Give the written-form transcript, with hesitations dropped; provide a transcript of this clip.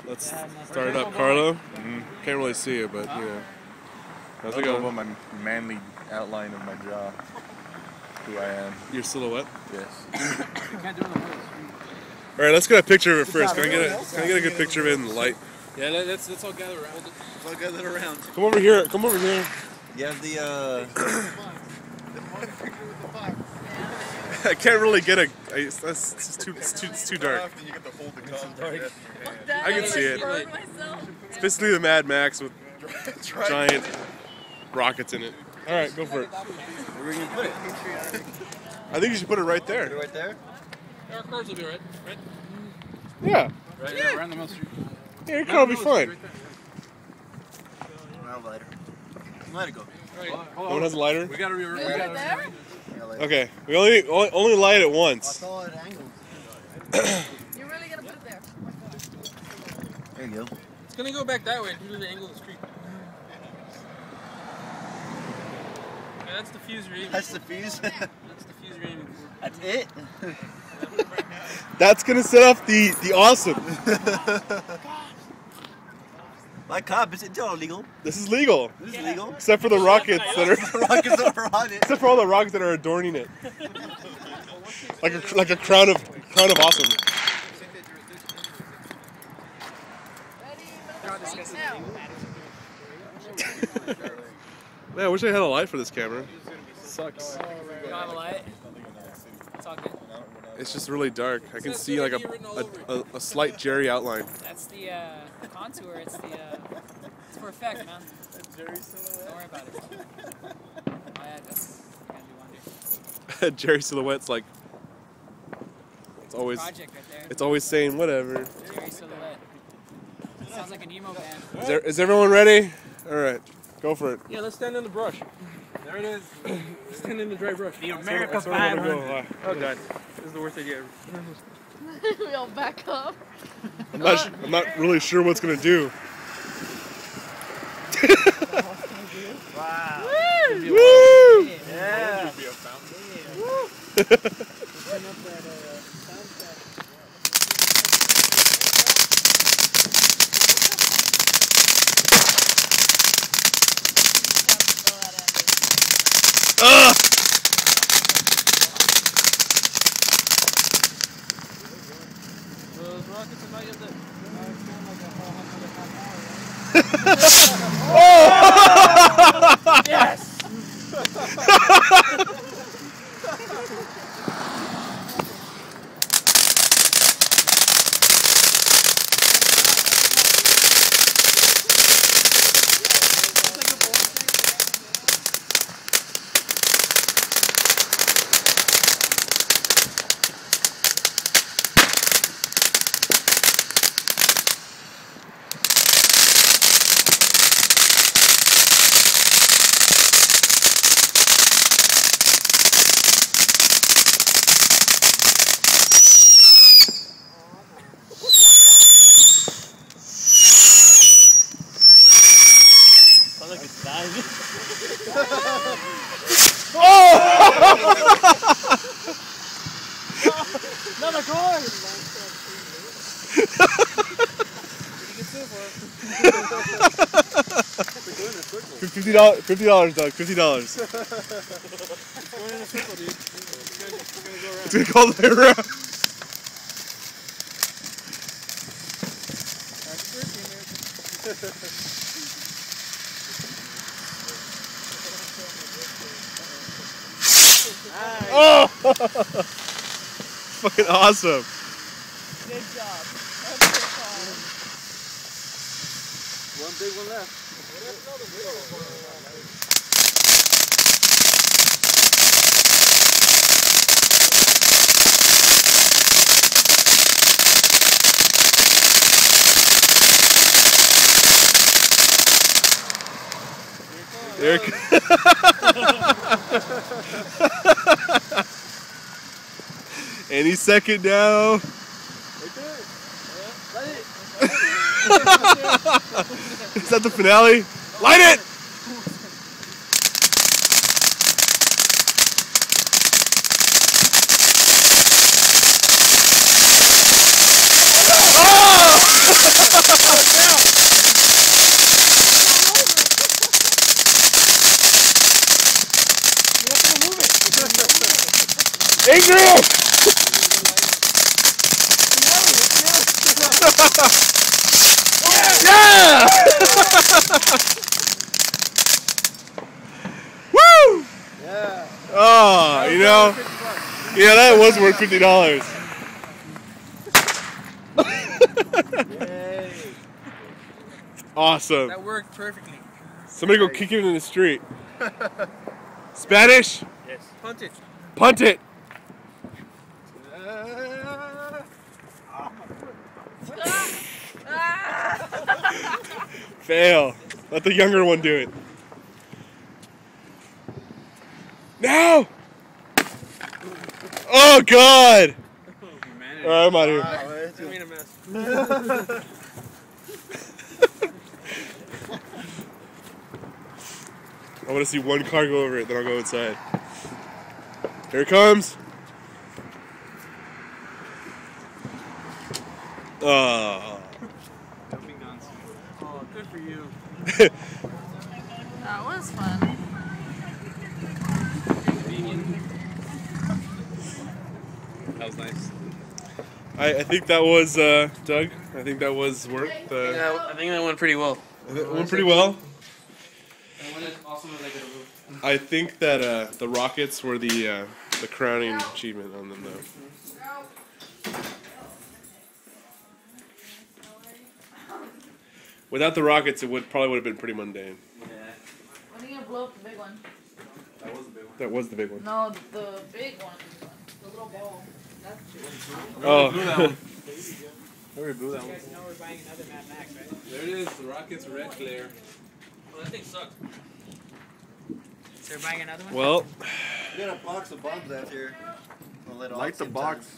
Let's start it up, Carlo. Can't really see it, but you know. How's it going? About my manly outline of my jaw. Who I am. Your silhouette? Yes. All right, let's get a picture of it first. Can I get a good picture of it in the light? Yeah, let's all gather around. Let's all gather around. Come over here. Come over here. You have the I can't really get a. It's too dark. You get to hold the contact. I can see it. It's basically the Mad Max with giant rockets in it. All right, go for it. Where are you gonna put it? I think you should put it right Put it there. right there. Our cars will be right. Yeah. Right yeah. Around the middle street. Yeah, your car will be fine. I'll lighter. Let it go. Right. No one has a lighter? We gotta be right there. Okay, we only light it once. I'll it angles. You're really gonna put it there. There you go. It's gonna go back that way due to the angle of the street. Yeah, that's the fuse you're aiming That's the fuse. That's the fuse you're aiming for. That's it. That's gonna set off the awesome. My cop, is it illegal? This is legal. This is legal. Except for the rockets that are. Rockets are on it. Except for all the rockets that are adorning it. Like a crown of awesome. Man, I wish I had a light for this camera. Sucks. You don't have a light? It's all good. It's just really dark. I can see like a slight Jerry outline. That's the contour. It's for effect, man. Don't worry about it. Oh yeah, that's gonna do wonders. Jerry silhouette's like it's always Project right there. it's always saying whatever. Jerry silhouette. Sounds like an emo band. Is everyone ready? All right, go for it. Yeah, let's stand in the brush. There it is. Stand in the dry brush. The America That's where I wanna 500. go. Oh god, this is the worst idea ever. We all back up. I'm not really sure what's gonna do. Wow. Woo! Yeah. Those rockets are not yet lit. Yes. Like it's dying. Another car! $50, Doug. $50. Going in a circle, dude. It's gonna go all the way around. Oh! Fucking awesome. Good job. One big one left. Eric. Any second now. Right there. Light it. Is that the finale? Light it! Oh! Adrian! Yeah! Woo! Yeah. Oh, yeah, that was worth $50. Yay. Awesome. That worked perfectly. Somebody go kick him in the street. Spanish? Yes. Punt it. Punt it. Fail. Let the younger one do it. Now! Oh, God! All right, I'm out of here. I made a mess. I want to see one car go over it, then I'll go inside. Here it comes. Oh. Oh, good for you. That was fun. That was nice. I think that was, Doug, I think that was worth the... Yeah, I think that went pretty well. It went pretty well. Awesome as I could have. I think that the rockets were the crowning achievement on them, though. Without the rockets, it probably would have been pretty mundane. When are you gonna blow up the big one? That was the big one. No, the big one. The little ball. That's Oh. Where blew that one? You guys know we're buying another Mad Max, right? There it is, the Rockets red glare. Well, that thing sucks. So we're buying another one? Well, We got a box of bombs out here. Light the box.